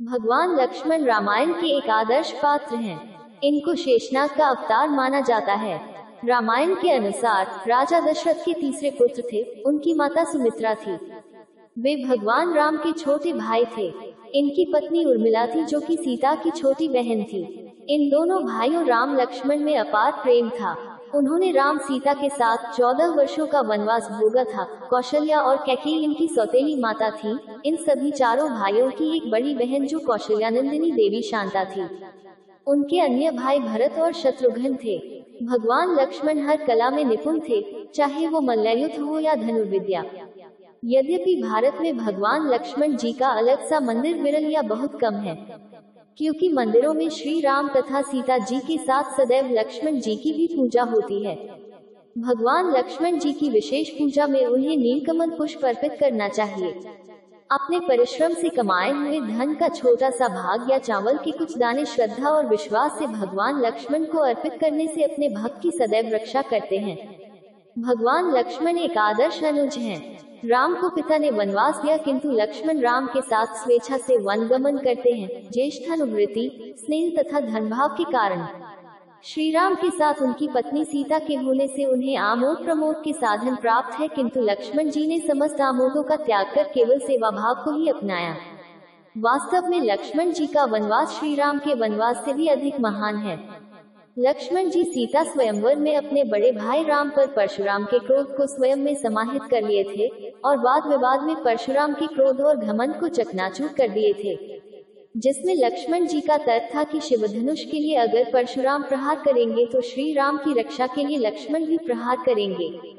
भगवान लक्ष्मण रामायण के एक आदर्श पात्र हैं। इनको शेषनाग का अवतार माना जाता है। रामायण के अनुसार राजा दशरथ के तीसरे पुत्र थे। उनकी माता सुमित्रा थी। वे भगवान राम के छोटे भाई थे। इनकी पत्नी उर्मिला थी, जो कि सीता की छोटी बहन थी। इन दोनों भाइयों राम लक्ष्मण में अपार प्रेम था। उन्होंने राम सीता के साथ 14 वर्षों का वनवास भोगा था। कौशल्या और कैकेयी इनकी सौतेली माता थी। इन सभी चारों भाइयों की एक बड़ी बहन जो कौशल्यानंदिनी देवी शांता थी। उनके अन्य भाई भरत और शत्रुघ्न थे। भगवान लक्ष्मण हर कला में निपुण थे, चाहे वो मल्लयुद्ध हो या धनुर्विद्या। यद्यपि भारत में भगवान लक्ष्मण जी का अलग सा मंदिर विरल या बहुत कम है, क्योंकि मंदिरों में श्री राम तथा सीता जी के साथ सदैव लक्ष्मण जी की भी पूजा होती है। भगवान लक्ष्मण जी की विशेष पूजा में उन्हें नीलकमल पुष्प अर्पित करना चाहिए। अपने परिश्रम से कमाए हुए धन का छोटा सा भाग या चावल के कुछ दाने श्रद्धा और विश्वास से भगवान लक्ष्मण को अर्पित करने से अपने भक्त की सदैव रक्षा करते हैं। भगवान लक्ष्मण एक आदर्श अनुज हैं। राम को पिता ने वनवास दिया, किंतु लक्ष्मण राम के साथ स्वेच्छा से वनगमन करते हैं। ज्येष्ठानुवृत्ति, स्नेह तथा धर्मभाव के कारण श्री राम के साथ उनकी पत्नी सीता के होने से उन्हें आमोद प्रमोद के साधन प्राप्त है, किंतु लक्ष्मण जी ने समस्त आमोदों का त्याग कर केवल सेवा भाव को ही अपनाया। वास्तव में लक्ष्मण जी का वनवास श्री राम के वनवास से भी अधिक महान है। लक्ष्मण जी सीता स्वयंवर में अपने बड़े भाई राम पर परशुराम के क्रोध को स्वयं में समाहित कर लिए थे और वाद विवाद में परशुराम के क्रोध और घमंड को चकनाचूर कर दिए थे, जिसमें लक्ष्मण जी का तर्क था कि शिवधनुष के लिए अगर परशुराम प्रहार करेंगे तो श्री राम की रक्षा के लिए लक्ष्मण भी प्रहार करेंगे।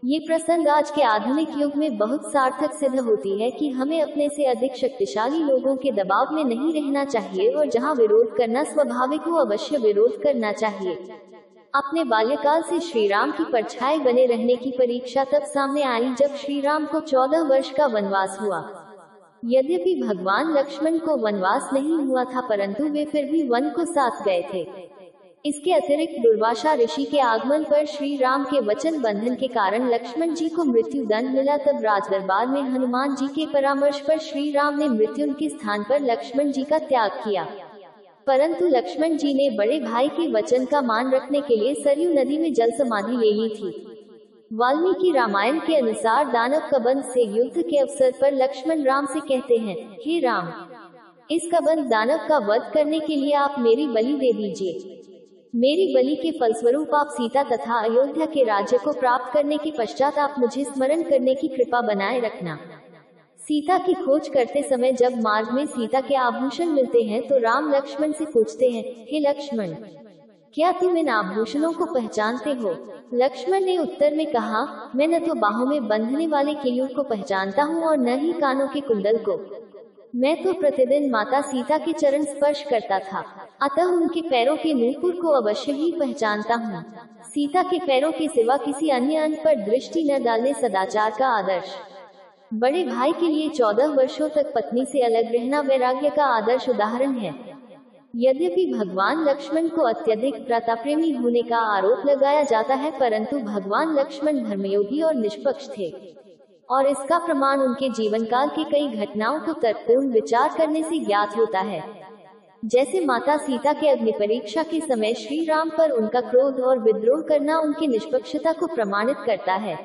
ये प्रसंग आज के आधुनिक युग में बहुत सार्थक सिद्ध होती है कि हमें अपने से अधिक शक्तिशाली लोगों के दबाव में नहीं रहना चाहिए और जहां विरोध करना स्वाभाविक हो अवश्य विरोध करना चाहिए। अपने बाल्यकाल से श्री राम की परछाई बने रहने की परीक्षा तब सामने आई जब श्री राम को 14 वर्ष का वनवास हुआ। यद्यपि भगवान लक्ष्मण को वनवास नहीं हुआ था, परंतु वे फिर भी वन को साथ गए थे। इसके अतिरिक्त दुर्वासा ऋषि के आगमन पर श्री राम के वचन बंधन के कारण लक्ष्मण जी को मृत्यु दंड मिला। तब राजदरबार में हनुमान जी के परामर्श पर श्री राम ने मृत्यु के स्थान पर लक्ष्मण जी का त्याग किया, परंतु लक्ष्मण जी ने बड़े भाई के वचन का मान रखने के लिए सरयू नदी में जल समाधि ले ली थी। वाल्मीकि रामायण के अनुसार दानव कबंध से युद्ध के अवसर पर लक्ष्मण राम से कहते हैं, हे राम, इस कबंध दानव का वध करने के लिए आप मेरी बलि दे दीजिए। मेरी बलि के फलस्वरूप आप सीता तथा अयोध्या के राज्य को प्राप्त करने के पश्चात आप मुझे स्मरण करने की कृपा बनाए रखना। सीता की खोज करते समय जब मार्ग में सीता के आभूषण मिलते हैं तो राम लक्ष्मण से पूछते हैं, हे लक्ष्मण, क्या तुम इन आभूषणों को पहचानते हो? लक्ष्मण ने उत्तर में कहा, मैं न तो बाहों में बंधने वाले केयूर को पहचानता हूँ और न ही कानों के कुंडल को। मैं तो प्रतिदिन माता सीता के चरण स्पर्श करता था, अतः उनके पैरों के नूपुर को अवश्य ही पहचानता हूँ। सीता के पैरों के सिवा किसी अन्य अंग पर दृष्टि न डालने सदाचार का आदर्श। बड़े भाई के लिए 14 वर्षों तक पत्नी से अलग रहना वैराग्य का आदर्श उदाहरण है। यद्यपि भगवान लक्ष्मण को अत्यधिक व्रताप्रेमी होने का आरोप लगाया जाता है, परंतु भगवान लक्ष्मण धर्मयोगी और निष्पक्ष थे और इसका प्रमाण उनके जीवन काल की कई घटनाओं को तर्कपूर्ण विचार करने से ज्ञात होता है। जैसे माता सीता के अग्नि परीक्षा के समय श्री राम पर उनका क्रोध और विद्रोह करना उनकी निष्पक्षता को प्रमाणित करता है।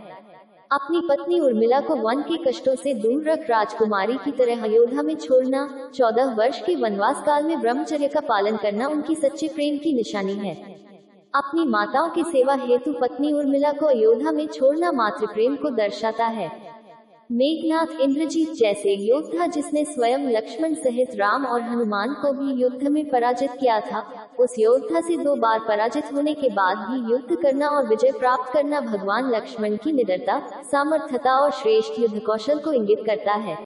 अपनी पत्नी उर्मिला को वन के कष्टों से दूर रख राजकुमारी की तरह अयोध्या में छोड़ना, 14 वर्ष के वनवास काल में ब्रह्मचर्य का पालन करना उनकी सच्चे प्रेम की निशानी है। अपनी माताओं की सेवा हेतु पत्नी उर्मिला को अयोध्या में छोड़ना मातृ प्रेम को दर्शाता है। मेघनाथ इंद्रजीत जैसे योद्धा जिसने स्वयं लक्ष्मण सहित राम और हनुमान को भी युद्ध में पराजित किया था, उस योद्धा से 2 बार पराजित होने के बाद भी युद्ध करना और विजय प्राप्त करना भगवान लक्ष्मण की निडरता, सामर्थ्यता और श्रेष्ठ युद्ध कौशल को इंगित करता है।